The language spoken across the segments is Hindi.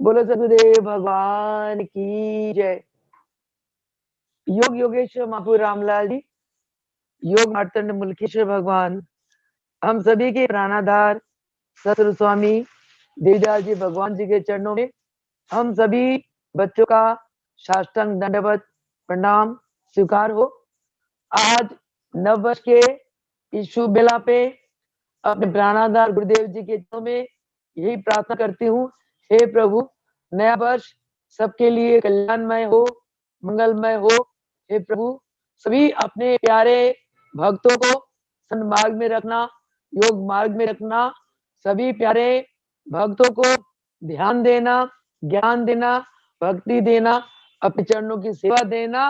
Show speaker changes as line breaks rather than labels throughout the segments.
बोलो सदगुरुदेव भगवान की जय। योग योगेश्वर महापुर रामलाल जी, योग मार्तंड मुल्केश्वर भगवान, हम सभी के प्राणाधार सतगुरु स्वामी देवदास जी भगवान जी के चरणों में हम सभी बच्चों का साष्टांग दंडवत प्रणाम स्वीकार हो। आज नव वर्ष के इस शुभ बेला पे अपने प्राणाधार गुरुदेव जी के चरणों में यही प्रार्थना करती हूँ, हे प्रभु नया वर्ष सबके लिए कल्याणमय हो, मंगलमय हो। हे प्रभु सभी अपने प्यारे भक्तों को सन्मार्ग में रखना, योग मार्ग में रखना, सभी प्यारे भक्तों को ध्यान देना, ज्ञान देना, भक्ति देना, अपने चरणों की सेवा देना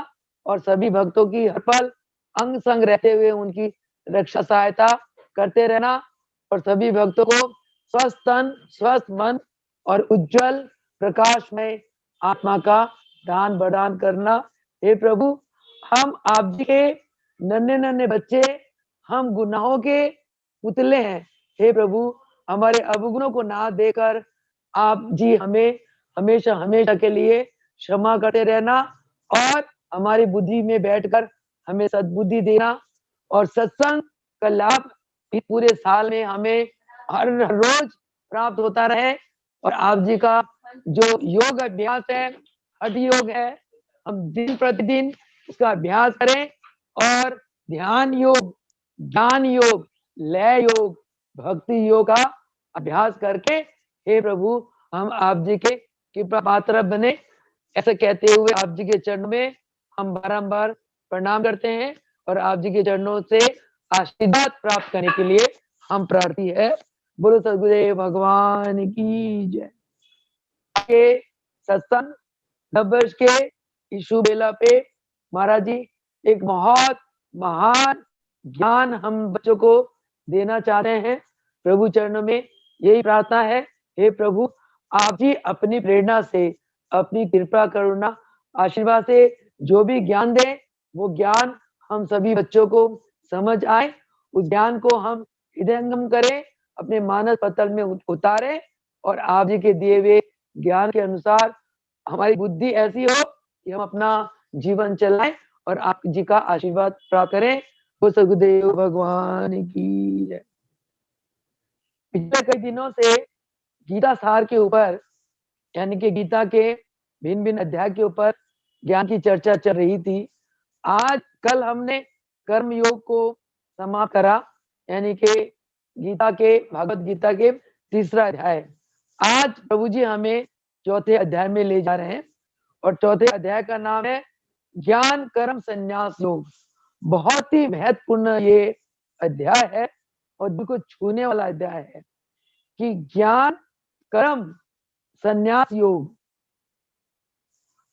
और सभी भक्तों की हर पल अंग संग रहते हुए उनकी रक्षा सहायता करते रहना और सभी भक्तों को स्वस्थ तन, स्वस्थ मन और उज्जवल प्रकाशमय आत्मा का दान प्रदान करना। हे प्रभु हम आप जी के नन्हे नन्हे बच्चे, हम गुनाहों के पुतले हैं। हे प्रभु हमारे अवगुणों को ना देकर आप जी हमें हमेशा हमेशा के लिए क्षमा करते रहना और हमारी बुद्धि में बैठकर हमें सद्बुद्धि देना और सत्संग का लाभ इस पूरे साल में हमें हर रोज प्राप्त होता रहे और आप जी का जो योग अभ्यास है, हठ योग है, हम दिन प्रतिदिन इसका अभ्यास करें और ध्यान योग, ज्ञान योग, लय योग, भक्ति योग का अभ्यास करके हे प्रभु हम आप जी के कृपा पात्र बने। ऐसा कहते हुए आप जी के चरणों में हम बारंबार प्रणाम करते हैं और आप जी के चरणों से आशीर्वाद प्राप्त करने के लिए हम प्रार्थी है। बोलो सदगुरुदेव भगवान की जय। के सत्संग नववर्ष के इस शुभ बेला पे महाराज जी एक बहुत महान ज्ञान हम बच्चों को देना चाहते हैं। प्रभु चरणों में यही प्रार्थना है, हे प्रभु आप जी अपनी प्रेरणा से, अपनी कृपा करुणा आशीर्वाद से जो भी ज्ञान दें वो ज्ञान हम सभी बच्चों को समझ आए, उस ज्ञान को हम हृदयंगम करें, अपने मानस पतल में उतारें और आप जी के दिए हुए ज्ञान के अनुसार हमारी बुद्धि ऐसी हो कि हम अपना जीवन चलाएं और आप जी का आशीर्वाद प्राप्त करें। वो सदगुरुदेव भगवान की जय। पिछले कई दिनों से गीता सार के ऊपर यानी कि गीता के भिन्न भिन्न अध्याय के ऊपर ज्ञान की चर्चा चल रही थी। आज कल हमने कर्म योग को समाप्त करा, यानी कि गीता के भागवत गीता के तीसरा अध्याय। आज प्रभु जी हमें चौथे अध्याय में ले जा रहे हैं और चौथे अध्याय का नाम है ज्ञान कर्म संन्यास योग। बहुत ही महत्वपूर्ण ये अध्याय है और दिल को छूने वाला अध्याय है कि ज्ञान कर्म संन्यास योग।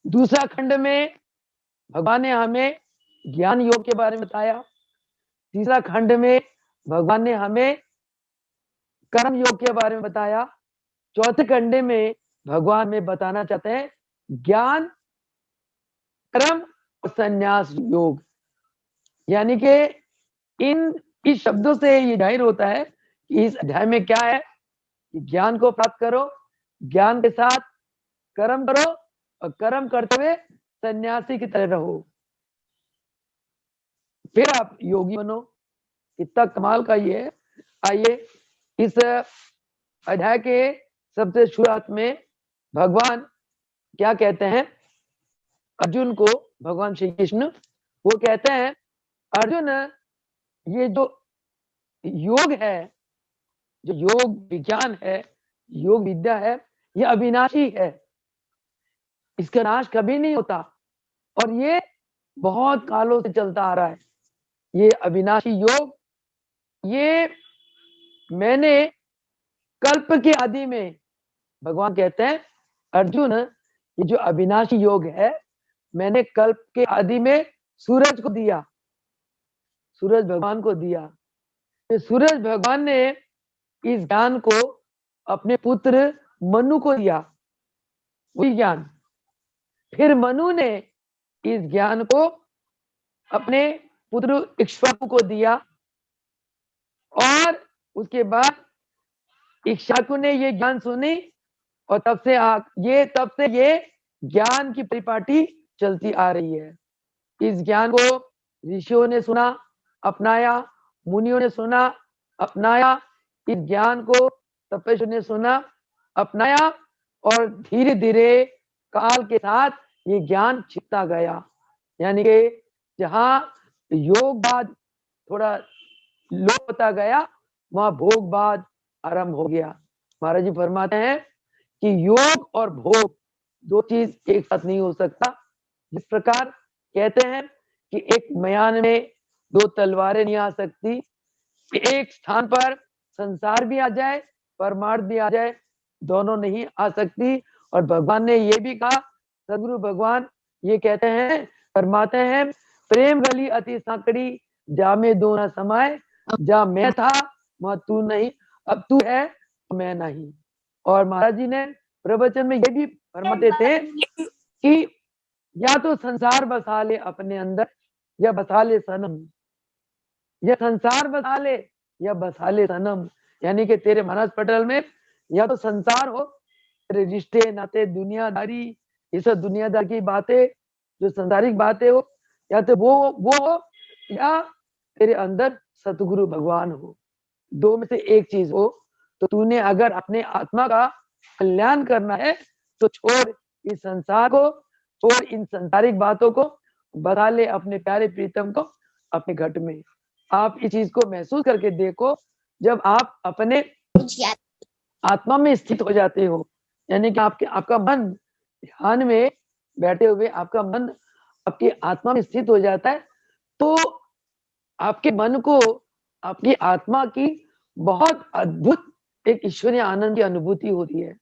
दूसरा खंड में भगवान ने हमें ज्ञान योग के बारे में बताया, तीसरा खंड में भगवान ने हमें कर्म योग के बारे में बताया, चौथे खंड में भगवान में बताना चाहते हैं ज्ञान कर्म और संन्यास योग। यानी कि इस शब्दों से ये जाहिर होता है कि इस अध्याय में क्या है कि ज्ञान को प्राप्त करो, ज्ञान के साथ कर्म करो और कर्म करते हुए सन्यासी की तरह रहो, फिर आप योगी बनो। कितना कमाल का ये है। आइए इस अध्याय के सबसे शुरुआत में भगवान क्या कहते हैं अर्जुन को, भगवान श्री कृष्ण वो कहते हैं अर्जुन ये जो योग है, जो योग विज्ञान है, योग विद्या है, ये अविनाशी है, इसका नाश कभी नहीं होता और ये बहुत कालों से चलता आ रहा है। ये अविनाशी योग ये मैंने कल्प के आदि में, भगवान कहते हैं अर्जुन ये जो अविनाशी योग है मैंने कल्प के आदि में सूरज को दिया, सूरज भगवान को दिया। तो सूरज भगवान ने इस ज्ञान को अपने पुत्र मनु को दिया, वही ज्ञान। फिर मनु ने इस ज्ञान को अपने पुत्र इक्ष्वाकु को दिया और उसके बाद इक्ष्वाकु ने ये ज्ञान सुनी और तब से ये ज्ञान की परिपाटी चलती आ रही है। इस ज्ञान को ऋषियों ने सुना, अपनाया, मुनियों ने सुना, अपनाया, इस ज्ञान को तपस्वियों ने सुना, अपनाया, और धीरे धीरे काल के साथ ये ज्ञान छिपता गया। यानी कि जहां योगवाद थोड़ा लोप होता गया, वहां भोगवाद आरंभ हो गया। महाराज जी फरमाते हैं कि योग और भोग दो चीज एक साथ नहीं हो सकता। जिस प्रकार कहते हैं कि एक मयान में दो तलवारें नहीं आ सकती, एक स्थान पर संसार भी आ जाए, परमार्थ भी आ जाए, दोनों नहीं आ सकती। और भगवान ने ये भी कहा, सदगुरु भगवान ये कहते हैं, फरमाते हैं, प्रेम गली अति सांकड़ी, जा में दो न समाये, जा मैं था वहां तू नहीं, अब तू है मैं नहीं। और महाराज जी ने प्रवचन में ये भी फरमाते थे कि या तो संसार बसा ले अपने अंदर, या बसा ले सनम, या संसार बसा ले या बसा ले सनम। यानी कि तेरे मानस पटल में या तो संसार हो, तेरे रिश्ते नाते दुनियादारी, ये सब दुनियादार की बातें, जो संसारिक बातें हो, या तो वो हो, या तेरे अंदर सतगुरु भगवान हो। दो में से एक चीज हो। तो तूने अगर अपने आत्मा का कल्याण करना है तो छोड़ इस संसार को, छोड़ इन संसारिक बातों को, बता ले अपने प्यारे प्रीतम को अपने घट में। आप इस चीज को महसूस करके देखो, जब आप अपने आत्मा में स्थित हो जाते हो, यानी कि आपका मन ध्यान में बैठे हुए, आपका मन आपकी आत्मा में स्थित हो जाता है, तो आपके मन को आपकी आत्मा की बहुत अद्भुत एक ईश्वरीय आनंद की अनुभूति होती है।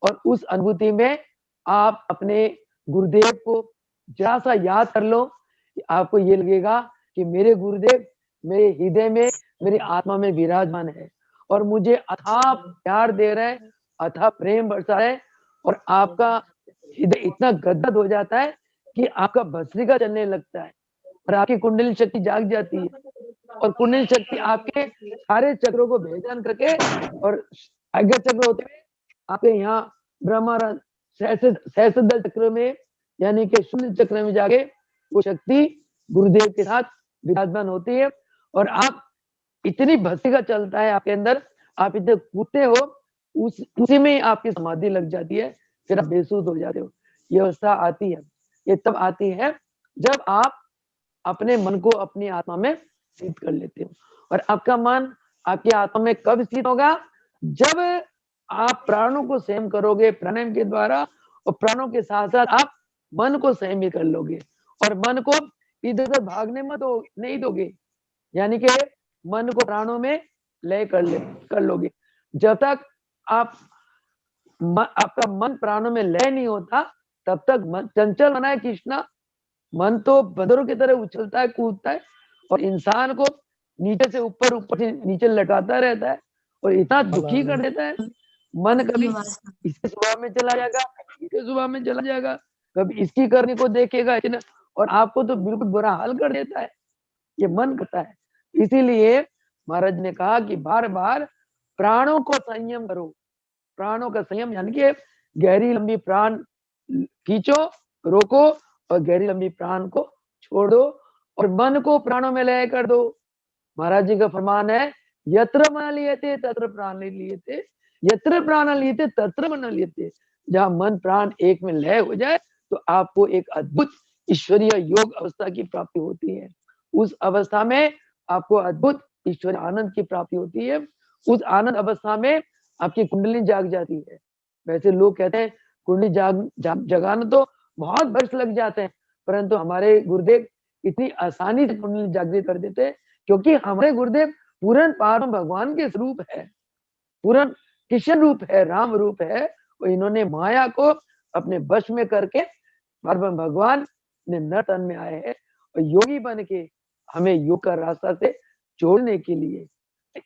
और उस अनुभूति में आप अपने गुरुदेव को जरा सा याद कर लो, कि आपको ये लगेगा कि मेरे गुरुदेव मेरे हृदय में, मेरी आत्मा में विराजमान है, और मुझे अथाह प्यार दे रहे हैं, अथाह प्रेम बरसा रहे हैं, और आपका हृदय इतना गदगद हो जाता है कि आपका भस्त्रिका चलने लगता है, और आपकी कुंडली शक्ति जाग जाती है, और कुंडली शक्ति आपके सारे चक्रों को भेदन करके, और आज्ञा चक्र होते हुए आपके यहाँ ब्रह्मांड सहस्त्र चक्र में, यानी कि शून्य चक्र में जाके वो शक्ति गुरुदेव के साथ विराजमान होती है, और आप इतनी भस्त्रिका चलता है आपके अंदर, आप इतने कूदते हो, उसी में आपकी समाधि लग जाती है, फिर आप बेसुध हो जाते हो। ये अवस्था आती है, ये तब आती है जब आप अपने मन को अपनी आत्मा में स्थित कर लेते हो। और आपका मन आपकी आत्मा में कब स्थित होगा? जब आप प्राणों को संयम करोगे प्राणायाम के द्वारा, और प्राणों के साथ साथ आप मन को संयम कर लोगे, और मन को इधर उधर भागने मत नहीं दोगे, यानी कि मन को प्राणों में लय कर लोगे। जब तक आपका मन प्राणों में लय नहीं होता, तब तक मन चंचल बना है कृष्णा। मन तो बदरों की तरह उछलता है, कूदता है, और इंसान को नीचे से ऊपर, ऊपर से नीचे लटाता रहता है, और इतना दुखी कर देता है। मन कभी इसके स्वभाव में चला जाएगा, इसके स्वभाव में चला जाएगा, कभी इसकी करने को देखेगा, और आपको तो बिल्कुल बुरा हाल कर देता है। ये मन करता है। इसीलिए महाराज ने कहा कि बार बार प्राणों को संयम करो। प्राणों का संयम यानी कि गहरी लंबी प्राण खींचो, रोको, और गहरी लंबी प्राण को छोड़ दो, और मन को प्राणों में लय कर दो। महाराज जी का फरमान है, यत्र मन लियते तत्र प्राण लियते, यत्र प्राण लियते तत्र मन लियते। जहां मन प्राण एक में लय हो जाए, तो आपको एक अद्भुत ईश्वरीय योग अवस्था की प्राप्ति होती है। उस अवस्था में आपको अद्भुत ईश्वरीय आनंद की प्राप्ति होती है। उस आनंद अवस्था में आपकी कुंडली जाग जाती है। वैसे लोग कहते हैं कुंडली जगाना तो बहुत वर्ष लग जाते हैं, परंतु हमारे गुरुदेव इतनी आसानी से कुंडली जागृत कर देते हैं, क्योंकि हमारे गुरुदेव पूर्ण पारम भगवान के स्वरूप है, पूर्ण कृष्ण रूप है, राम रूप है। और इन्होंने माया को अपने वश में करके परम भगवान ने नर तन में आए हैं, और योगी बन के हमें योग का रास्ता से जोड़ने के लिए।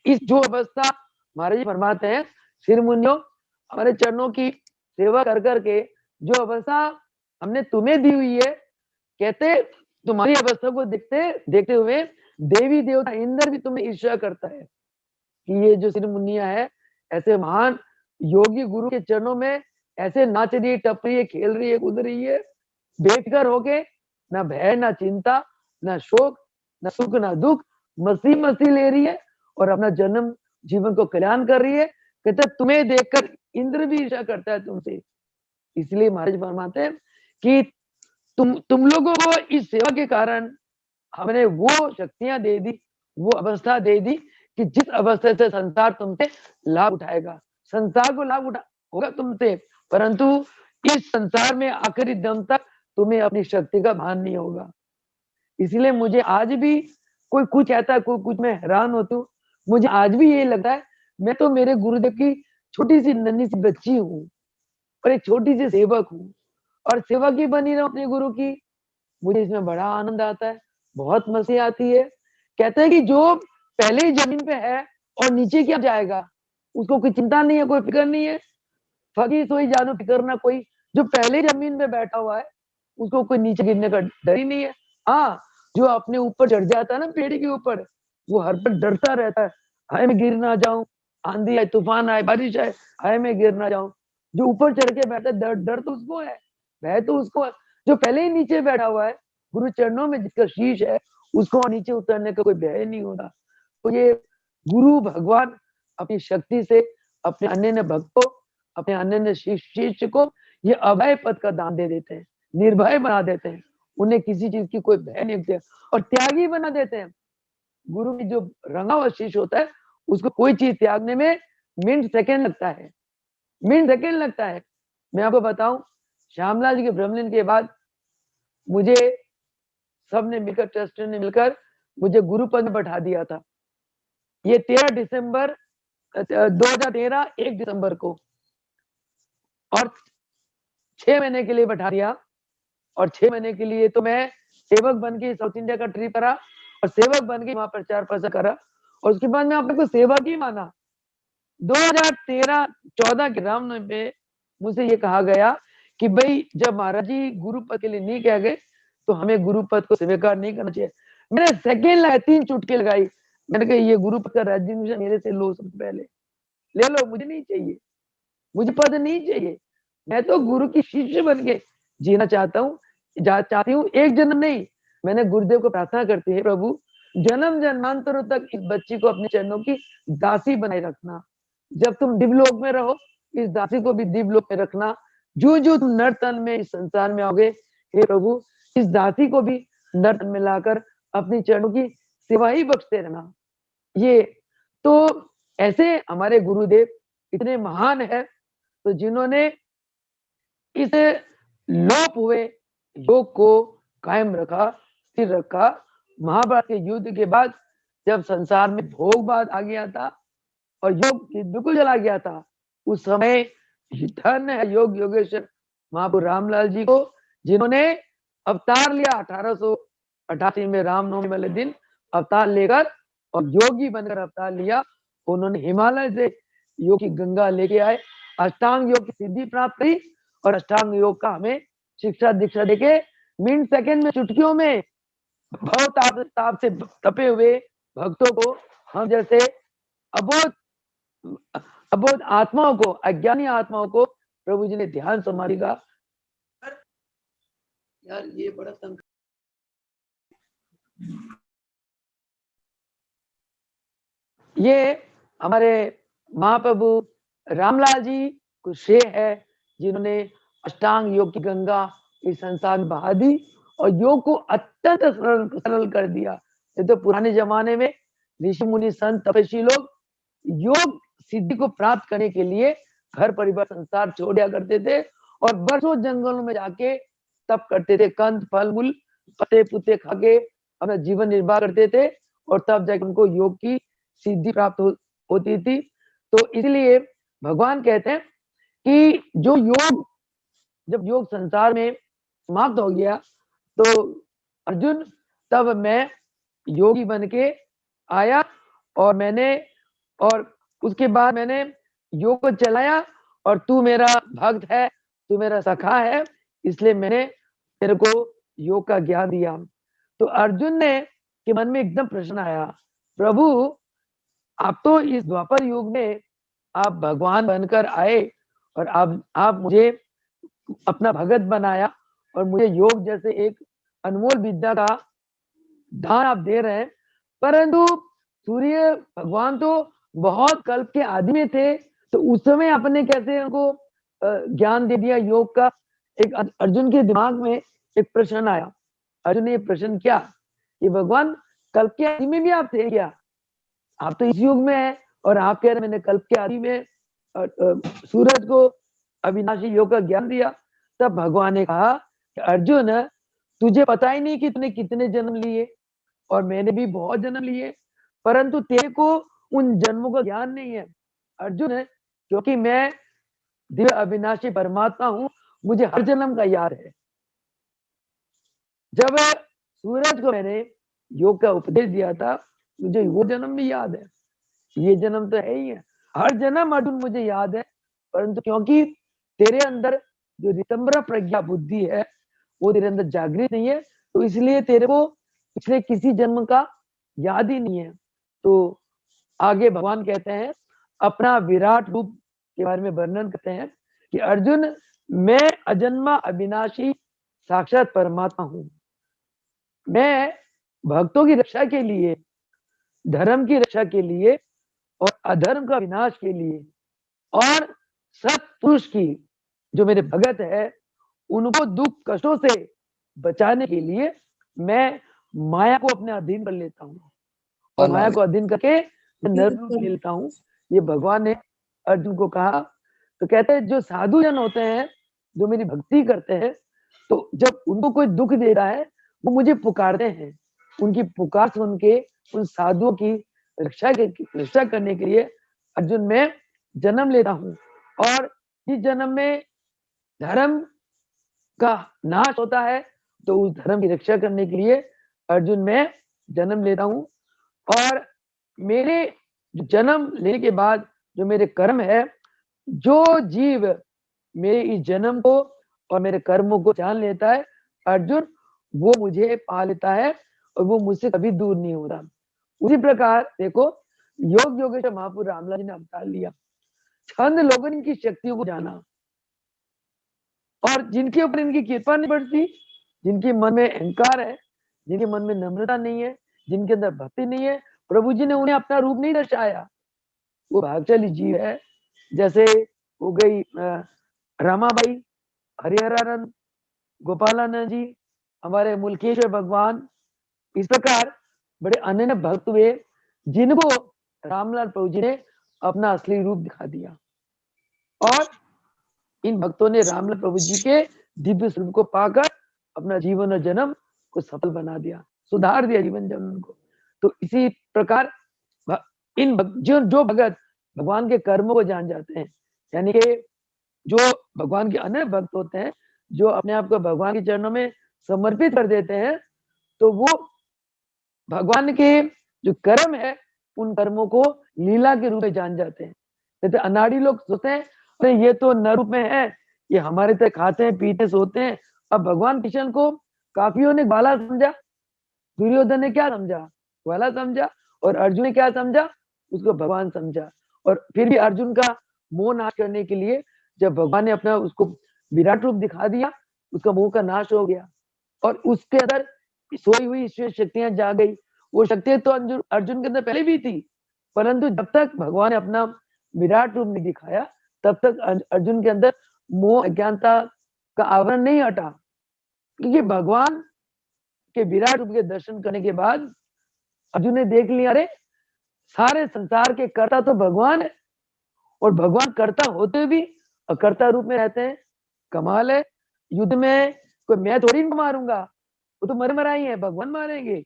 इस जो अवस्था महाराज जी फरमाते हैं, सिर मुनियों हमारे चरणों की सेवा कर करके जो अवस्था हमने तुम्हें दी हुई है, कहते तुम्हारी अवस्था को देखते हुए देवी देवता इंद्र भी तुम्हें ईर्ष्या करता है कि ये जो सिर मुनिया है, ऐसे महान योगी गुरु के चरणों में ऐसे नाच रही है, टप रही है, खेल रही है, कूद रही है, बेफिक्र होके, ना भय, ना चिंता, ना शोक, ना सुख, ना दुख, मस्ती मस्ती ले रही है और अपना जन्म जीवन को कल्याण कर रही है। कहते तुम्हें देखकर इंद्र भी ईर्ष्या करता है तुमसे। इसलिए महाराज फरमाते हैं कि तुम लोगों को इस सेवा के कारण हमने वो शक्तियां दे दी, वो अवस्था दे दी कि जिस अवस्था से संसार तुमसे लाभ उठाएगा। संसार को लाभ उठा होगा तुमसे, परंतु इस संसार में आखिरी दम तक तुम्हें अपनी शक्ति का भान नहीं होगा। इसलिए मुझे आज भी कोई कुछ कहता है, कोई कुछ, मैं हैरान होती हूँ। मुझे आज भी यही लगता है मैं तो मेरे गुरुदेव की छोटी सी नन्ही सी बच्ची हूँ और एक छोटी सी सेवक हूँ और सेवक ही बनी रहूं अपने गुरु की। मुझे इसमें बड़ा आनंद आता है, बहुत मस्ती आती है। कहते हैं कि जो पहले ही जमीन पे है और नीचे क्या जाएगा, उसको कोई चिंता नहीं है, कोई फिक्र नहीं है। फकी सोई जानो फिक्र ना कोई। जो पहले जमीन में बैठा हुआ है उसको कोई नीचे गिरने का डर ही नहीं है। हाँ, जो अपने ऊपर चढ़ जाता है ना पेड़ के ऊपर, वो हर पल डरता रहता है, हाय मैं गिर ना जाऊं, आंधी आए, तूफान आए, बारिश आए, हाय मैं गिर ना जाऊं। जो ऊपर चढ़ के बैठा है, डर डर तो उसको है, भय तो उसको है। जो पहले ही नीचे बैठा हुआ है, गुरु चरणों में जिसका शीश है, उसको नीचे उतरने का कोई भय नहीं होता। तो ये गुरु भगवान अपनी शक्ति से अपने अन्य भक्तों, अपने अन्य शिष्य को ये अभय पद का दान दे देते हैं, निर्भय बना देते हैं, उन्हें किसी चीज की कोई भय नहीं होती और त्यागी बना देते हैं। गुरु की जो रंगा हुआ शिष्य होता है उसको कोई चीज त्यागने में मिनट सेकंड लगता है, मिनट सेकंड लगता है। मैं आपको बताऊं, श्यामलाल जी के ब्रह्मलीन के बाद मुझे सबने मिलकर, ट्रस्ट ने मिलकर मुझे गुरु पद में बैठा दिया था। ये 13 दिसंबर 2013 1 दिसंबर को, और 6 महीने के लिए बैठा दिया। और 6 महीने के लिए तो मैं सेवक बन के साउथ इंडिया का ट्रिप करा और सेवक बन के वहां प्रचार प्रसार करा और उसके बाद मैं अपने को सेवक ही माना। 2013-14 के रामनवमी पे मुझसे ये कहा गया कि भाई जब महाराज जी गुरु पद के लिए नहीं कह गए तो हमें गुरु पद को स्वीकार नहीं करना चाहिए। मैंने सेकेंड लगाया, 3 चुटकी लगाई, मैंने कहा ये गुरु पद का रेजिग्नेशन मेरे से लो, सबसे पहले ले लो, मुझे नहीं चाहिए, मुझे पद नहीं चाहिए। मैं तो गुरु की शिष्य बन के जीना चाहता हूँ, चाहती हूँ, एक जन्म नहीं। मैंने गुरुदेव को प्रार्थना करती है, प्रभु जन्म जन्मांतरों तक इस बच्ची को अपने चरणों की दासी बनाए रखना। जब तुम दिवलोक में रहो, इस दासी को भी दिवलोक में रखना। जो जो तुम नर्तन में इस संसार में आओगे, हे प्रभु इस दासी को भी नर्तन में लाकर अपनी चरणों की सेवा ही बख्शते रहना। ये तो ऐसे हमारे गुरुदेव इतने महान है, तो जिन्होंने इस लोप हुए योग को कायम रखा, स्थिर रखा। महाभारत के युद्ध के बाद जब संसार में भोगवाद आ गया था और योग बिल्कुल चला गया था, उस समय धन है योग योगेश्वर महाप्रभु रामलाल जी को, जिन्होंने अवतार लिया 1888 में रामनवमी वाले दिन अवतार लेकर और योगी बनकर अवतार लिया। उन्होंने हिमालय से योग की गंगा लेके आए, अष्टांग योग की सिद्धि प्राप्त करी और अष्टांग योग का हमें शिक्षा दीक्षा देके मिनट सेकंड में, चुटकियों में भव ताप से तपे हुए भक्तों को, हम जैसे अबोध अबोध आत्माओं को, अज्ञानी आत्माओं को प्रभु जी ने ध्यान समाधि का, यार ये बड़ा तंग, ये हमारे महाप्रभु रामलाल जी को श्रेय है, जिन्होंने अष्टांग योग की गंगा इस संसार में बहा दी और योग को अत्यंत सरल कर दिया। ये तो पुराने जमाने में ऋषि मुनि संत तपस्वी लोग योग सिद्धि को प्राप्त करने के लिए घर परिवार संसार छोड़ दिया करते थे और वर्षों जंगलों में जाके तप करते थे, कंद फल मूल पत्ते पुत्ते खा के अपना जीवन निर्वाह करते थे और तब जाके उनको योग की सिद्धि प्राप्त होती थी। तो इसलिए भगवान कहते हैं कि जो योग, जब योग संसार में समाप्त हो गया तो अर्जुन तब मैं योगी बन के आया और उसके बाद मैंने योग को चलाया और तू मेरा भक्त है, तू मेरा सखा है, इसलिए मैंने तेरे को योग का ज्ञान दिया। तो अर्जुन ने के मन में एकदम प्रश्न आया, प्रभु आप तो इस द्वापर युग में आप भगवान बनकर आए और आप मुझे अपना भगत बनाया और मुझे योग जैसे एक अनमोल विद्या का दान आप दे रहे हैं। परंतु सूर्य भगवान तो बहुत कल्प के आदि में थे, तो उस समय आपने कैसे उनको ज्ञान दे दिया योग का? एक अर्जुन के दिमाग में एक प्रश्न आया। अर्जुन ने प्रश्न किया कि भगवान कल्प के आदि में भी आप थे क्या? आप तो इस युग में है और आप कह रहे मैंने कल्प के आदि में सूरज को अविनाशी योग का ज्ञान दिया। तब भगवान ने कहा कि अर्जुन, तुझे पता ही नहीं कि तूने कितने जन्म लिए और मैंने भी बहुत जन्म लिए, परंतु तेरे को उन जन्मों का ज्ञान नहीं है अर्जुन, क्योंकि मैं दिव्य अविनाशी परमात्मा हूं, मुझे हर जन्म का याद है। जब सूरज को मैंने योग का उपदेश दिया था, मुझे वो जन्म भी याद है, ये जन्म तो है ही है, हर जन्म अर्जुन मुझे याद है, परंतु क्योंकि तेरे अंदर जो रितंबरा प्रज्ञा बुद्धि है वो तेरे अंदर जागृत नहीं है, तो इसलिए तेरे को पिछले किसी जन्म का याद ही नहीं है। तो आगे भगवान कहते हैं, अपना विराट रूप के बारे में वर्णन करते हैं कि अर्जुन, मैं अजन्मा अविनाशी साक्षात परमात्मा हूं। मैं भक्तों की रक्षा के लिए, धर्म की रक्षा के लिए और अधर्म का विनाश के लिए और सत्पुरुष की जो मेरे भगत है उनको दुख कष्टों से बचाने के लिए मैं माया को अपने अधीन कर लेता हूँ और माया को अधीन करके नर रूप ले लेता हूँ। ये भगवान ने अर्जुन को कहा। तो कहते हैं जो साधु जन होते हैं, जो मेरी भक्ति करते हैं, तो जब उनको कोई दुख दे रहा है वो मुझे पुकारते हैं, उनकी पुकार सुन के उन साधुओं की रक्षा करने के लिए अर्जुन मैं जन्म लेता हूँ। और इस जन्म में धर्म का नाश होता है, तो उस धर्म की रक्षा करने के लिए अर्जुन मैं जन्म लेता हूँ। और मेरे जन्म लेने के बाद जो मेरे कर्म है, जो जीव मेरे इस जन्म को और मेरे कर्मों को जान लेता है अर्जुन, वो मुझे पा लेता है और वो मुझसे कभी दूर नहीं होता। उसी प्रकार देखो, योग योगेश्वर महापुरुष रामलाल जी ने अवतार लिया, चंद लोगों ने इनकी शक्तियों को जाना और जिनके ऊपर इनकी कृपा नहीं बढ़ती, जिनके मन में अहंकार है, जिनके मन में नम्रता नहीं है, जिनके अंदर भक्ति नहीं है, प्रभु जी ने उन्हें अपना रूप नहीं दर्शाया। वो भागचाली जीव है, जैसे हो गई रमाबाई, हरिहरानंद, गोपालानंद जी, हमारे मुल्केश्वर भगवान, इस प्रकार बड़े अनन्य भक्त हुए जिनको रामलाल प्रभु जी ने अपना असली रूप दिखा दिया। और इन भक्तों ने रामलाल प्रभु जी के दिव्य स्वरूप को पाकर अपना जीवन और जन्म को सफल बना दिया, सुधार दिया जीवन जन्म को। तो इसी प्रकार इन जो भगत भगवान के कर्मों को जान जाते हैं, यानी कि जो भगवान के अन्य भक्त होते हैं, जो अपने आप को भगवान के चरणों में समर्पित कर देते हैं, तो वो भगवान के जो कर्म है उन कर्मों को लीला के रूप में जान जाते हैं। जैसे अनाड़ी लोग सोचते हैं, अरे ये तो नर रूप में है, ये हमारे तरह खाते हैं पीते सोते हैं। अब भगवान कृष्ण को काफियों ने बाला समझा, दुर्योधन ने क्या समझा? बाला समझा, और अर्जुन ने क्या समझा? उसको भगवान समझा। और फिर भी अर्जुन का मोह नाश करने के लिए जब भगवान ने अपना उसको विराट रूप दिखा दिया, उसका मोह का नाश हो गया और उसके अंदर सोई हुई ईश्वर शक्तियां जा गई। वो शक्तियां तो अर्जुन के अंदर पहले भी थी, परंतु जब तक भगवान ने अपना विराट रूप नहीं दिखाया तब तक अर्जुन के अंदर मोह अज्ञानता का आवरण नहीं हटा। क्योंकि भगवान के विराट रूप के दर्शन करने के बाद अर्जुन ने देख लिया, अरे सारे संसार के कर्ता तो भगवान है और भगवान कर्ता होते भी अकर्ता रूप में रहते हैं। कमाल है, युद्ध में कोई मैं थोड़ी इनको मारूंगा, वो तो मर ही है, भगवान मारेंगे।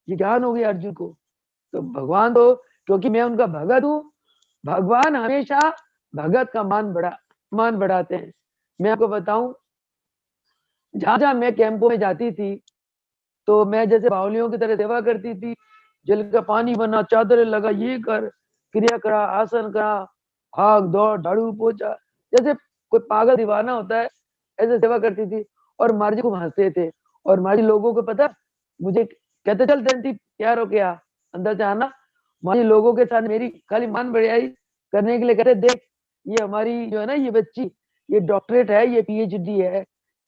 ये ज्ञान हो गया अर्जुन को। तो भगवान तो क्योंकि मैं उनका भगत हूं, भगवान हमेशा भगत का मान बढ़ाते हैं। मैं आपको बताऊं, जहां जहां मैं कैंपों में जाती थी तो मैं जैसे बावलियों की तरह सेवा करती थी, जल का पानी बना, चादर लगा, ये कर, क्रिया करा, आसन करा, भाग दौड़, झाड़ू पोछा, जैसे कोई पागल दीवाना होता है ऐसे सेवा करती थी। और मार्जी को हंसते थे और मार्जी लोगों को पता मुझे कहते, चल दंती तैयार हो गया अंदर से आना। मार्जी लोगों के साथ मेरी खाली मान बढ़ियाई करने के लिए कहते, देख ये हमारी जो है ना ये बच्ची, ये डॉक्टरेट है, ये पीएचडी है,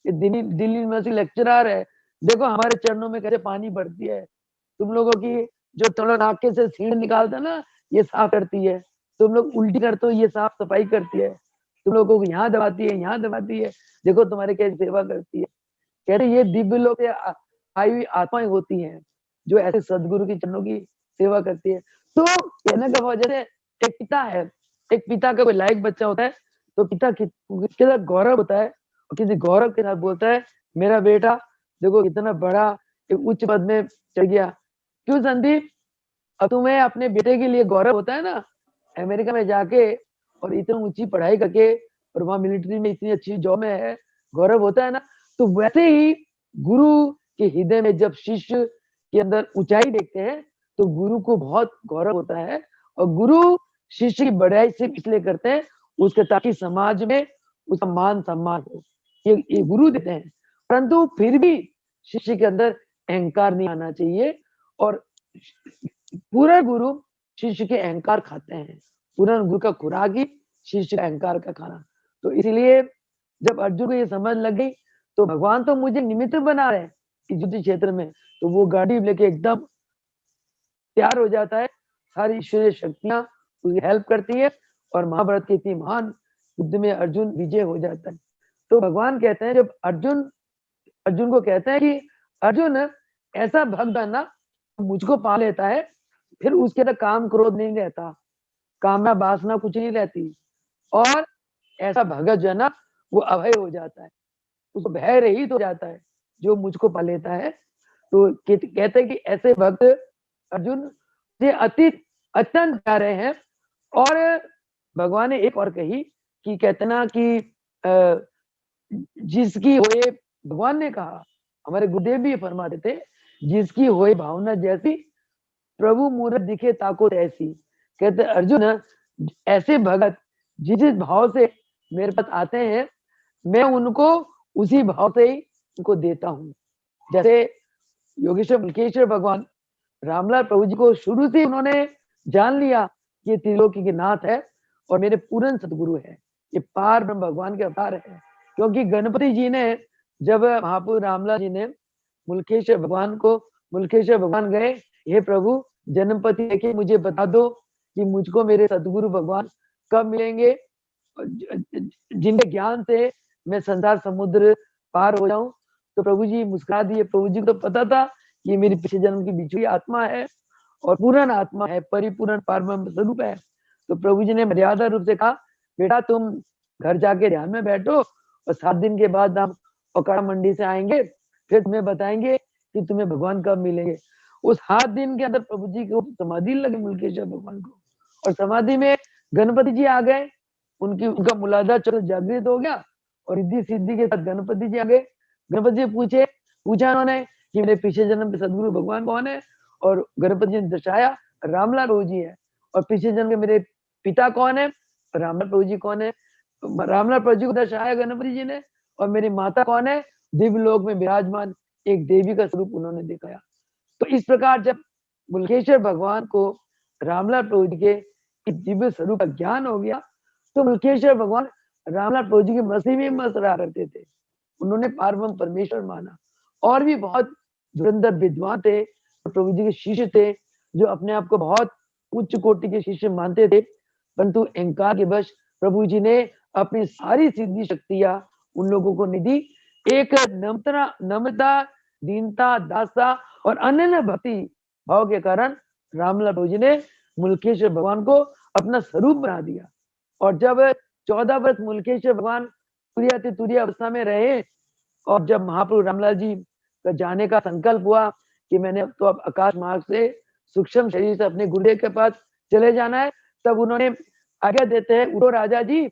ये दिल्ली यूनिवर्सिटी लेक्चरर है। देखो हमारे चरणों में कैसे पानी भरती है। तुम लोगों की जो थोड़ा नाके से सीण निकालता है ना, ये साफ करती है। तुम लोग उल्टी करते हो, ये साफ सफाई करती है। तुम लोगों को यहाँ दबाती है, यहाँ दबाती है। देखो तुम्हारे कैसी सेवा करती है। कह रहे ये दिव्य लोग से आई हुई आत्माएं होती हैं जो ऐसे सदगुरु की चरणों की सेवा करती है। तो कहने का भाव, जैसे एक पिता है, एक पिता का कोई लायक बच्चा होता है, तो पिता किसके साथ गौरव होता है, और किसी गौरव के साथ बोलता है मेरा बेटा देखो कितना बड़ा एक उच्च पद में चढ़ गया। क्यों संदीप? अब तुम्हें अपने बेटे के लिए गौरव होता है ना, अमेरिका में जाके और इतनी ऊंची पढ़ाई करके और वहां मिलिट्री में इतनी अच्छी जॉब में है, गौरव होता है ना। तो वैसे ही गुरु के हृदय में जब शिष्य के अंदर ऊंचाई देखते हैं तो गुरु को बहुत गौरव होता है। और गुरु शिष्य की बढ़ाई सिर्फ इसलिए करते हैं उसके ताकि समाज में उसका मान सम्मान हो, ये गुरु देते हैं। परंतु फिर भी शिष्य के अंदर अहंकार नहीं आना चाहिए। और पूरा गुरु शिष्य के अहंकार खाते हैं। पूरा गुरु का खुराक ही शिष्य का अहंकार का खाना। तो इसलिए जब अर्जुन को ये समझ लग गई तो भगवान तो मुझे निमित्त बना रहे हैं इस युद्ध क्षेत्र में, तो वो गाड़ी लेके एकदम तैयार हो जाता है। सारी ईश्वरीय शक्तियां उसकी हेल्प करती है और महाभारत के इतनी महान युद्ध में अर्जुन विजय हो जाता है। तो भगवान कहते हैं, जब अर्जुन को कहते हैं कि अर्जुन ऐसा भक्त बनना मुझको पा लेता है, फिर उसके अंदर काम क्रोध नहीं रहता, कामना वासना कुछ नहीं रहती, और ऐसा भगत जो है ना वो अभय हो जाता है, उसको भय रहित हो जाता है जो मुझको पा लेता है। तो कहते हैं कि ऐसे भक्त अर्जुन से अत्यंत प्यारे हैं। और भगवान ने एक और कही कि कहते ना कि जिसकी होए, भगवान ने कहा, हमारे गुरुदेव भी फरमाते थे, जिसकी होए भावना जैसी प्रभु मूरत दिखे ताको ऐसी। कहते अर्जुन ऐसे भगत जिस भाव से मेरे पास आते हैं मैं उनको उसी भाव से ही उनको देता हूँ। जैसे योगेश्वर मुल्केश्वर भगवान रामलाल प्रभु जी को शुरू से उन्होंने जान लिया कि त्रिलोकी के नाथ है और मेरे पूर्ण सदगुरु है, ये पार ब्रह्म भगवान के अवतार है। क्योंकि गणपति जी ने जब महापुरुष रामलाल जी ने मुल्केश्वर भगवान गए, हे प्रभु जन्मपति लेके मुझे बता दो कि मुझको मेरे सदगुरु भगवान कब मिलेंगे, जिनके ज्ञान से मैं संसार समुद्र पार हो जाऊं। तो प्रभु जी मुस्कुरा दिए। प्रभु जी को तो पता था ये मेरी पिछले जन्म की बिछड़ी आत्मा है और पूर्ण आत्मा है, परिपूर्ण पारब्रह्म स्वरूप है। तो प्रभु जी ने मर्यादा रूप से कहा बेटा तुम घर जाके ध्यान में बैठो और 7 दिन के बाद हम अखाड़ा मंडी से आएंगे, फिर तुम्हें बताएंगे कि तुम्हें भगवान कब मिलेंगे। उस 7 दिन के अंदर प्रभु जी को समाधि लगे मुल्केश्वर भगवान को, और समाधि में गणपति जी आ गए। उनका मुलादा चलो जागृत हो गया और रिद्धि सिद्धि के साथ गणपति जी आ गए। गणपति जी पूछा उन्होंने कि मेरे पिछले जन्म के सदगुरु भगवान कौन है, और गणपति जी ने दर्शाया रामलाल प्रभु जी है। और पिछले जन्म के मेरे पिता कौन है, रामलाल प्रभु जी कौन है, रामलाल प्रभु जी को दर्शाया गणपति जी ने। और मेरी माता कौन है, दिव्य लोक में विराजमान एक देवी का स्वरूप उन्होंने दिखाया। तो इस प्रकार जब मुल्केश्वर भगवान को रामलाल प्रभु जी के दिव्य स्वरूप का ज्ञान हो गया तो मुल्केश्वर भगवान रामलाल प्रभु जी की मसीह में मस्त रहा करते थे। उन्होंने पारब्रह्म परमेश्वर माना। और भी बहुत धुरंधर विद्वान थे, प्रभु जी के शिष्य थे, जो अपने आप को बहुत उच्च कोटि के शिष्य मानते थे, परंतु अहंकार के वश प्रभु जी ने अपनी सारी सिद्धि शक्तियां उन लोगों को नहीं दी। एक नम्रता, दीनता, दासा और अनन्य भक्ति भाव के कारण रामलाल प्रभु जी ने मुल्केश्वर भगवान को अपना स्वरूप बना दिया। और जब 14 वर्ष मुल्केश्वर भगवान तुरीय अवस्था में रहे और जब महाप्रभु रामलाल जी का जाने का संकल्प हुआ कि मैंने तो अब आकाश मार्ग से सूक्ष्म शरीर से अपने गुरुदेव के पास चले जाना है, तब उन्होंने आज्ञा देते हैं उठो राजा जी,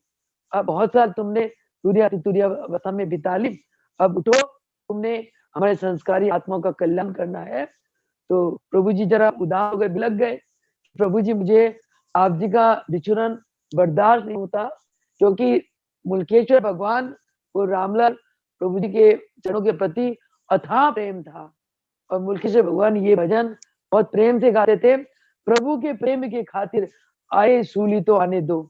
अब बहुत साल तुमने तुरीय अवस्था में बिता ली, अब उठो, तुमने हमारे संस्कारी आत्माओं का कल्याण करना है। तो प्रभु जी जरा उदास हो गए, बिलक गए, प्रभु जी मुझे आप जी का विचरण बर्दाश्त नहीं होता, क्योंकि मुल्केश्वर भगवान और रामलाल प्रभु जी के चरणों के प्रति अथाह प्रेम था। और मुल्केश्वर भगवान ये भजन बहुत प्रेम से गाते थे, प्रभु के प्रेम के खातिर आए सूली तो आने दो।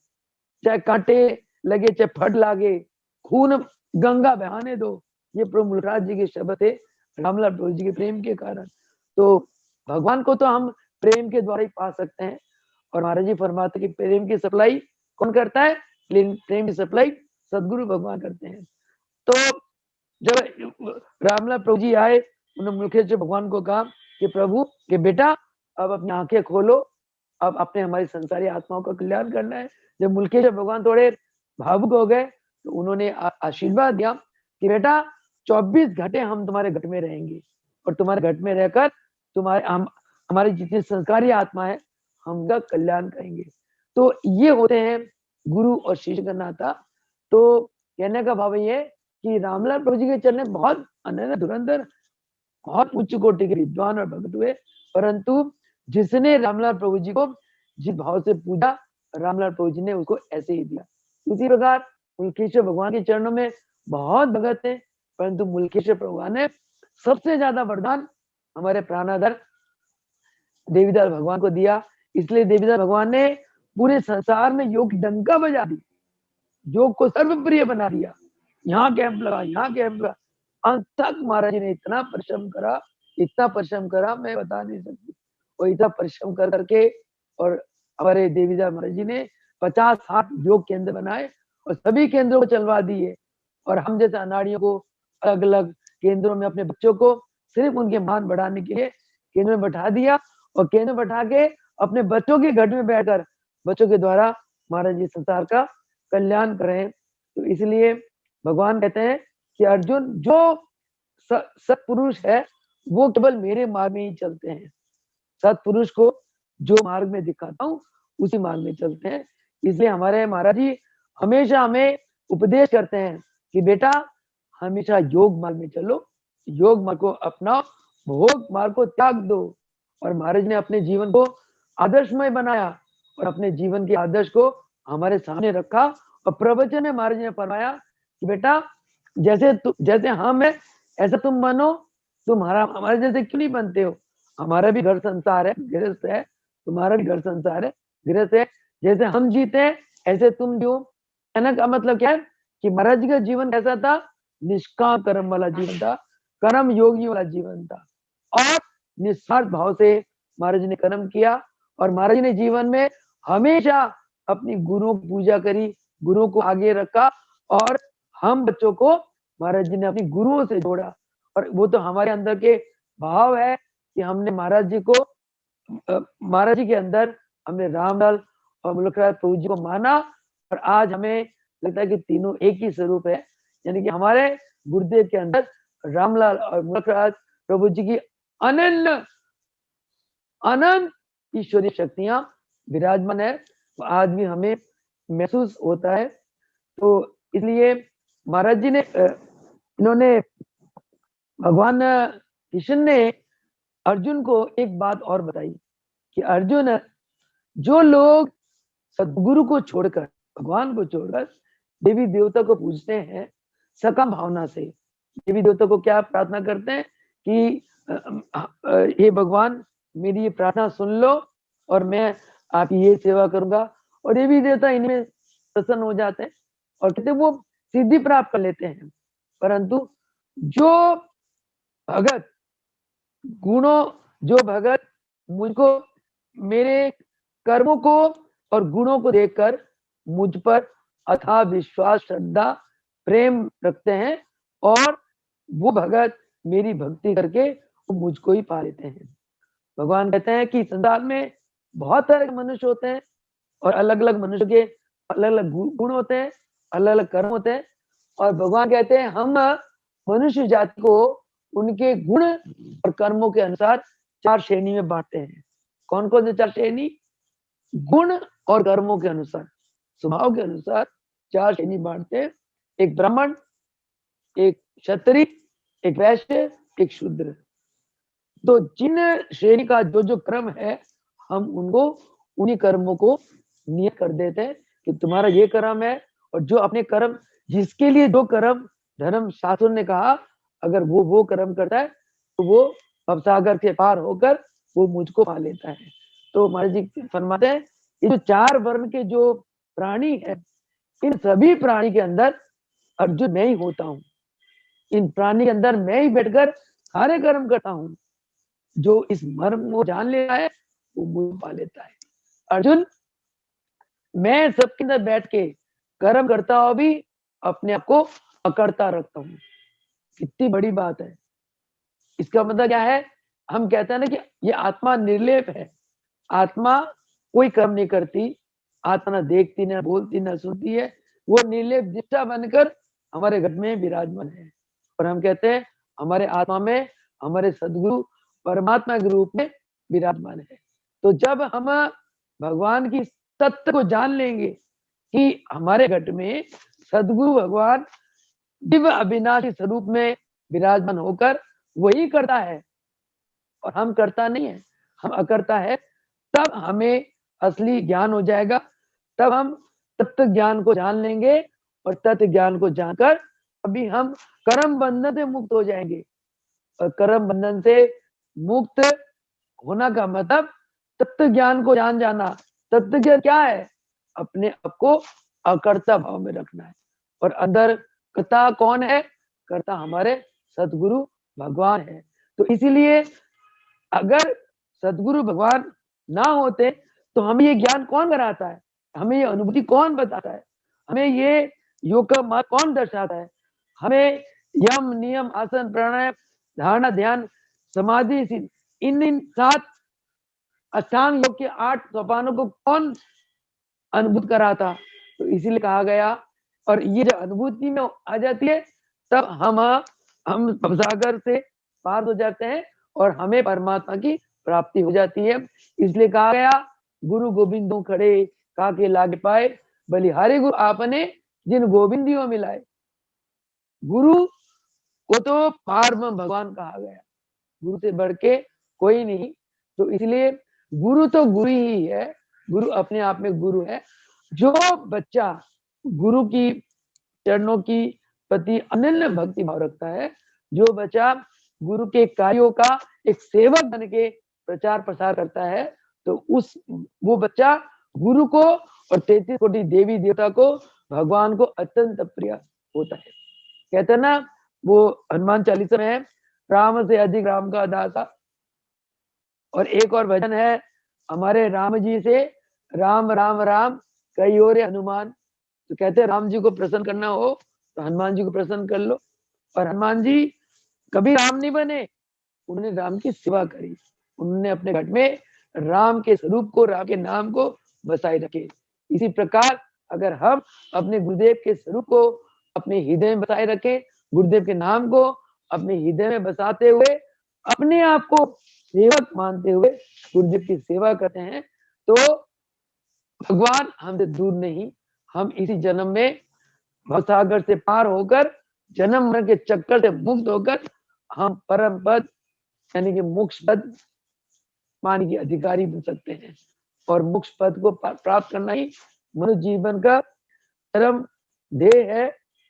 चाहे कांटे लगे, चाहे फट लागे, खून गंगा बहाने दो। ये प्रभु मुलकराज जी के शब्द थे रामलाल प्रभु जी के प्रेम के कारण। तो भगवान को तो हम प्रेम के द्वारा ही पा सकते हैं। और महाराज जी फरमाते कि प्रेम की सप्लाई कौन करता है? प्रेम की सप्लाई सदगुरु भगवान करते हैं। तो जब रामलाल प्रभु जी आए, उन्होंने मुलखेश्वर भगवान को कहा कि प्रभु कि बेटा अब अपनी आंखें खोलो, अब अपने हमारी संसारी आत्माओं का कल्याण करना है। जब मुलखेश्वर भगवान थोड़े भावुक हो गए तो उन्होंने आशीर्वाद दिया कि बेटा 24 घंटे हम तुम्हारे घर में रहेंगे और तुम्हारे घर में रहकर हमारी जितनी संस्कारी आत्मा है हम उनका कल्याण करेंगे। तो ये होते हैं गुरु और शिष्य का नाता। तो कहने का भाव ये कि रामलाल प्रभु जी के चरण में बहुत अनन्य धुरंधर, बहुत उच्च कोटि के विद्वान और भक्त हुए, परंतु जिसने रामलाल प्रभु जी को जिस भाव से पूजा, रामलाल प्रभु जी ने उसको ऐसे ही दिया। उसी प्रकार मुलखेश्वर भगवान के चरणों में बहुत भगत है, परंतु मुलखेश्वर भगवान ने सबसे ज्यादा वरदान हमारे प्राणाधर देवीदास भगवान को दिया। इसलिए देवीदास भगवान ने पूरे संसार में योग की डंका बजा दी, योग को सर्वप्रिय बना दिया। यहाँ कैंप लगा, यहाँ कैंप लगा, अंत तक महाराज जी ने इतना परिश्रम करा मैं बता नहीं सकती। और इतना परिश्रम कर करके और हमारे देवीदास महाराज जी ने 50-60 योग केंद्र बनाए और सभी केंद्रों को चलवा दिए। और हम जैसे अनाड़ियों को अलग अलग केंद्रों में अपने बच्चों को सिर्फ उनके मान बढ़ाने के लिए केंद्र में बैठा दिया और केंद्र में बैठा के अपने बच्चों के घर में बैठकर बच्चों के द्वारा महाराज जी संसार का कल्याण करें। तो इसलिए भगवान कहते हैं कि अर्जुन जो सत्पुरुष है वो केवल मेरे मार्ग में ही चलते हैं। सत्पुरुष को जो मार्ग में दिखाता हूँ उसी मार्ग में चलते हैं। इसलिए हमारे महाराज जी हमेशा हमें उपदेश करते हैं कि बेटा हमेशा योग मार्ग में चलो, योग मार्ग को अपनाओ, भोग मार्ग को त्याग दो। और महाराज ने अपने जीवन को आदर्शमय बनाया और अपने जीवन के आदर्श को हमारे सामने रखा। और प्रवचन में महाराज ने फरमाया कि बेटा जैसे हम है ऐसा तुम बनो, तुम हमारे जैसे क्यों नहीं बनते हो? हमारा भी घर संसार है, गृहस्थ है, तुम्हारा भी घर संसार है, गृहस्थ है। जैसे हम जीते हैं ऐसे तुम जियो। कहने का मतलब क्या है कि महाराज जी का जीवन कैसा था? निष्काम कर्म वाला जीवन था, कर्म योगी वाला जीवन था। और निस्वार्थ भाव से महाराज ने कर्म किया और महाराज ने जीवन में हमेशा अपनी गुरुओं की पूजा करी, गुरुओं को आगे रखा। और हम बच्चों को महाराज जी ने अपनी गुरुओं से जोड़ा। और वो तो हमारे अंदर के भाव है कि हमने महाराज जी को, महाराज जी के अंदर हमने रामलाल और मुलखराज प्रभु जी को माना। और आज हमें लगता है कि तीनों एक ही स्वरूप है, यानी कि हमारे गुरुदेव के अंदर रामलाल और मुलखराज प्रभु जी की अनंत ईश्वरीय शक्तियां विराजमान है। आज भी हमें महसूस होता है। तो इसलिए महाराज जी ने इन्होंने भगवान कृष्ण ने अर्जुन को एक बात और बताई कि अर्जुन, जो लोग सदगुरु को छोड़कर, भगवान को छोड़कर देवी देवता को पूजते हैं सकाम भावना से, देवी देवता को क्या प्रार्थना करते हैं कि हे भगवान मेरी ये प्रार्थना सुन लो और मैं आपकी ये सेवा करूंगा। और देवी देवता इनमें प्रसन्न हो जाते हैं और कहते वो सिद्धि प्राप्त कर लेते हैं। परंतु जो भगत जो भगत मुझको, मेरे कर्मों को और गुणों को देखकर मुझ पर अथाह विश्वास, श्रद्धा, प्रेम रखते हैं और वो भगत मेरी भक्ति करके वो मुझको ही पा लेते हैं। भगवान कहते हैं कि संसार में बहुत तरह के मनुष्य होते हैं और अलग अलग मनुष्य के अलग अलग गुण होते हैं, अलग अलग कर्म होते हैं। और भगवान कहते हैं हम मनुष्य जाति को उनके गुण और कर्मों के अनुसार 4 श्रेणी में बांटते हैं। कौन कौन से 4 श्रेणी? गुण और कर्मों के अनुसार, स्वभाव के अनुसार 4 श्रेणी बांटते हैं। एक ब्राह्मण, एक क्षत्रिय, एक वैश्य, एक शूद्र। तो जिन श्रेणी का जो कर्म है हम उनको उन्हीं कर्मों को नियत कर देते हैं कि तुम्हारा ये कर्म है। और जो अपने कर्म, जिसके लिए जो कर्म धर्म शास्त्र ने कहा, अगर वो कर्म करता है तो वो भवसागर के पार होकर वो मुझको पा लेता है। तो महाराज जी फरमाते हैं ये जो 4 वर्ण के जो प्राणी है, इन सभी प्राणी के अंदर अर्जुन मैं ही होता हूँ। इन प्राणी के अंदर मैं ही बैठकर सारे कर्म करता हूँ। जो इस मर्म को जान लेता है वो मुझे पा लेता है। अर्जुन, मैं सबके अंदर बैठ के कर्म करता हुआ भी अपने आप को अकड़ता रखता हूँ। कितनी बड़ी बात है। इसका मतलब क्या है? हम कहते हैं ना कि ये आत्मा निर्लेप है। आत्मा कोई कर्म नहीं करती, आत्मा ना देखती, ना बोलती, ना सुनती है। वो निर्लेप दृष्टा बनकर हमारे घर में विराजमान है। और हम कहते हैं हमारे आत्मा में हमारे सदगुरु परमात्मा के रूप में विराजमान है। तो जब हम भगवान की तत्व को जान लेंगे कि हमारे घट में सदगुरु भगवान दिव्य अविनाशी स्वरूप में विराजमान होकर वही करता है और हम करता नहीं है, हम अकर्ता है, तब हमें असली ज्ञान हो जाएगा। तब हम तत्व ज्ञान को जान लेंगे और तत्व ज्ञान को जानकर अभी हम कर्म बंधन से मुक्त हो जाएंगे। और कर्म बंधन से मुक्त होना का मतलब तत्व ज्ञान को जान जाना। तत्व ज्ञान क्या है? अपने आप को अकर्ता भाव में रखना है। और अंदर कर्ता कौन है? कर्ता हमारे सदगुरु भगवान है। तो इसीलिए अगर सदगुरु भगवान ना होते तो हमें ये ज्ञान कौन कराता है? हमें ये अनुभूति कौन बताता है? हमें ये योग का मार्ग कौन दर्शाता है? हमें यम नियम आसन प्राणायाम धारणा ध्यान समाधि इन 7 अष्टांग योग के 8 सोपानों को कौन अनुभूत कराता? तो इसीलिए कहा गया। और ये जब अनुभूति में आ जाती है तब हम भवसागर से पार हो जाते हैं और हमें परमात्मा की प्राप्ति हो जाती है। इसलिए कहा गया गुरु गोविंदों खड़े काके लागे पाए, बलिहारी गुरु आपने जिन गोविंदियों मिलाए। गुरु को तो पारम भगवान कहा गया, गुरु से बढ़ के कोई नहीं। तो इसलिए गुरु तो गुरु ही है, गुरु अपने आप में गुरु है। जो बच्चा गुरु की चरणों की प्रति अनन्य भक्ति भाव रखता है, जो बच्चा गुरु के कार्यों का एक सेवक बन के प्रचार प्रसार करता है, तो वो बच्चा गुरु को और 33 कोटि देवी देवता को भगवान को अत्यंत प्रिय होता है। कहते हैं ना वो हनुमान चालीसा में है, राम से अधिक राम का दासा। और एक और भजन है हमारे राम जी से, राम राम राम कई और हनुमान। तो कहते हैं राम जी को प्रसन्न करना हो तो हनुमान जी को प्रसन्न कर लो। और हनुमान जी कभी राम नहीं बने, उन्होंने राम की सेवा करी। उन्होंने अपने घट में राम के स्वरूप को, राम के नाम को बसाए रखे। इसी प्रकार अगर हम अपने गुरुदेव के स्वरूप को अपने हृदय में बसाए रखें, गुरुदेव के नाम को अपने हृदय में बसाते हुए अपने आप को सेवक मानते हुए गुरुदेव की सेवा करते हैं, तो भगवान हमसे दूर नहीं। हम इसी जन्म में भवसागर से पार होकर जन्म मरण के चक्कर से मुक्त होकर हम परम पद यानी कि मोक्ष पद पाने के अधिकारी बन सकते हैं। और मोक्ष पद को प्राप्त करना ही मनुष्य जीवन का परम ध्येय है।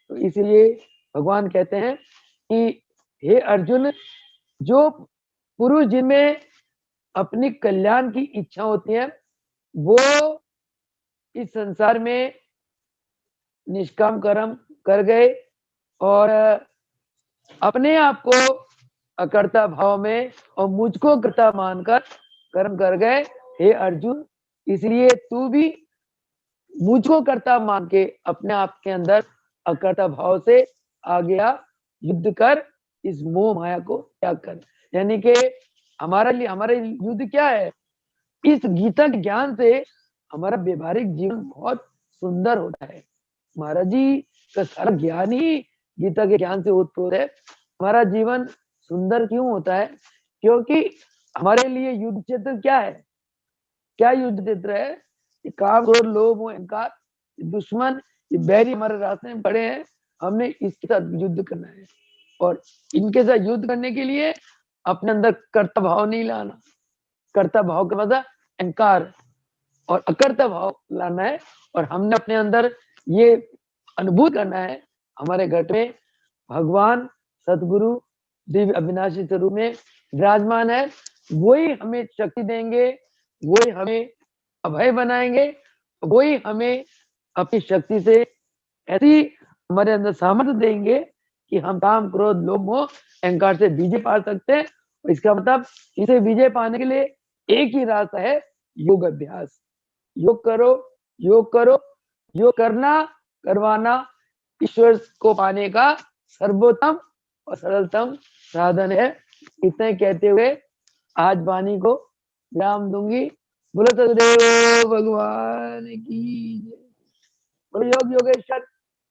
तो इसलिए भगवान कहते हैं कि हे अर्जुन, जो पुरुष जिनमें अपनी कल्याण की इच्छा होती है वो इस संसार में निष्काम कर्म कर गए और अपने आप को अकर्ता भाव में और मुझको कर्ता मानकर कर्म कर गए। हे अर्जुन, इसलिए तू भी मुझको कर्ता मान के अपने आप के अंदर अकर्ता भाव से आ गया, युद्ध कर, इस मोह माया को त्याग कर। यानी कि हमारे युद्ध क्या है? इस गीता के ज्ञान से हमारा व्यवहारिक जीवन बहुत सुंदर होता है। महाराज जी का सारा ज्ञान ही गीता के ज्ञान से उत्प्रोत है। हमारा जीवन सुंदर क्यों होता है? क्योंकि हमारे लिए युद्ध क्षेत्र क्या है? क्या युद्ध क्षेत्र है? ये काम क्रोध लोभ मोह अहंकार, दुश्मन, ये बैरी हमारे रास्ते में पड़े हैं। हमने इसके साथ युद्ध करना है और इनके साथ युद्ध करने के लिए अपने अंदर कर्ता भाव नहीं लाना। कर्ता भाव का मतलब अहंकार और अकर्ता भाव लाना है। और हमने अपने अंदर ये अनुभूत करना है हमारे घट में भगवान सदगुरु दिव्य अविनाशी स्वरूप में विराजमान है। वही हमें शक्ति देंगे, वही हमें अभय बनाएंगे, वही हमें अपनी शक्ति से ऐसी हमारे अंदर सामर्थ्य देंगे कि हम काम, क्रोध, लोभ, मोह, अहंकार से विजय पा सकते हैं। इसका मतलब इसे विजय पाने के लिए एक ही रास्ता है, योग अभ्यास। योग करो, योग करो। योग करना, करवाना ईश्वर को पाने का सर्वोत्तम और सरलतम साधन है। इतने कहते हुए आज वाणी को विराम दूंगी। बोलो सदगुरु भगवान की जय। बोलो योग योगेश्वर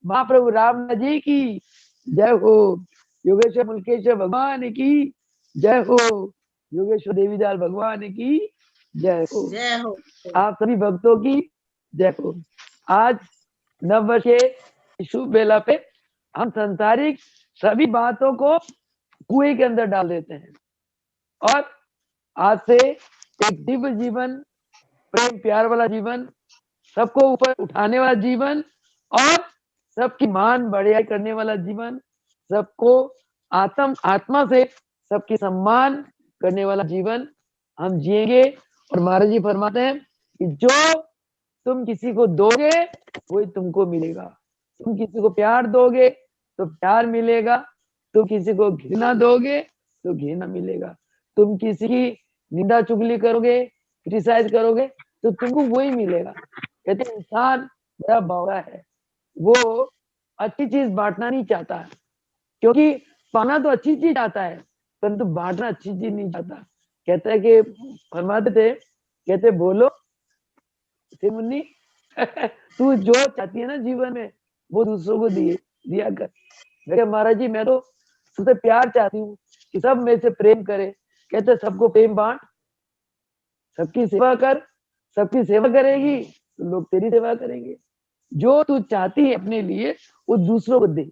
महाप्रभु राम जी की जय हो। योगेश्वर मुल्केश्वर भगवान की जय हो। योगेश्वर देवीदास भगवान की जय हो।
जय हो।
आप सभी भक्तों की जय हो। आज नववर्ष के शुभ बेला पे हम संसारिक सभी बातों को कुएं के अंदर डाल देते हैं और आज से एक दिव्य जीवन, प्रेम प्यार वाला जीवन, सबको ऊपर उठाने वाला जीवन और सबकी मान बढ़िया करने वाला जीवन, सबको आत्मा से सबकी सम्मान करने वाला जीवन हम जिएंगे। और महाराज जी फरमाते हैं कि जो तुम किसी को दोगे वही तुमको मिलेगा। तुम किसी को प्यार दोगे तो प्यार मिलेगा। तुम किसी को घृणा दोगे तो घृणा मिलेगा। तुम किसी की निंदा चुगली करोगे, क्रिटिसाइज करोगे तो तुमको वही मिलेगा। कहते इंसान बड़ा बावड़ा है, वो अच्छी चीज बांटना नहीं चाहता है, क्योंकि पाना तो अच्छी चीज चाहता है परंतु बांटना अच्छी चीज नहीं चाहता। कहते हैं कि फरमाते थे, कहते बोलो मुन्नी तू जो चाहती है ना जीवन में वो दूसरों को दिया कर। महाराज जी मैं तो सबसे प्यार चाहती हूँ कि सब मेरे से प्रेम करे। कहते सबको प्रेम बांट, सबकी सेवा कर, सबकी सेवा करेगी तो लोग तेरी सेवा करेंगे। जो तू चाहती है अपने लिए वो दूसरों को दे,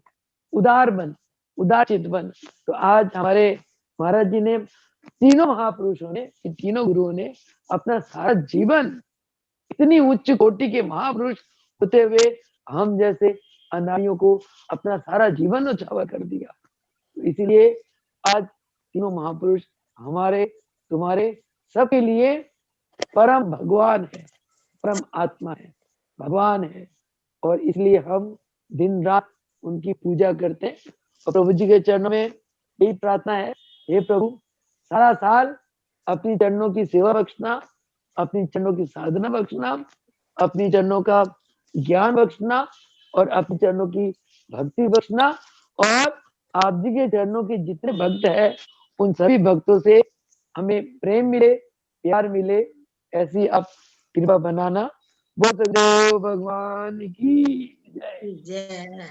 उदार बन, उदारचित बन। तो आज हमारे महाराज जी ने, तीनों महापुरुषों ने, तीनों गुरुओं ने अपना सारा जीवन, इतनी उच्च कोटि के महापुरुष होते हुए हम जैसे अनाड़ियों को अपना सारा जीवन उछावर कर दिया। इसीलिए आज तीनों महापुरुष हमारे तुम्हारे सबके लिए परम भगवान है, परम आत्मा है, भगवान है। और इसलिए हम दिन रात उनकी पूजा करते हैं। और प्रभु जी के चरणों में यही प्रार्थना है, हे प्रभु सारा साल अपनी चरणों की सेवा बख्शना, अपनी चरणों की साधना बख्शना, अपनी चरणों का ज्ञान बख्शना और अपनी चरणों की भक्ति बख्शना। और आप जी के चरणों के जितने भक्त हैं उन सभी भक्तों से हमें प्रेम मिले, प्यार मिले, ऐसी आप कृपा बनाना। बोल सकते हो भगवान की जय।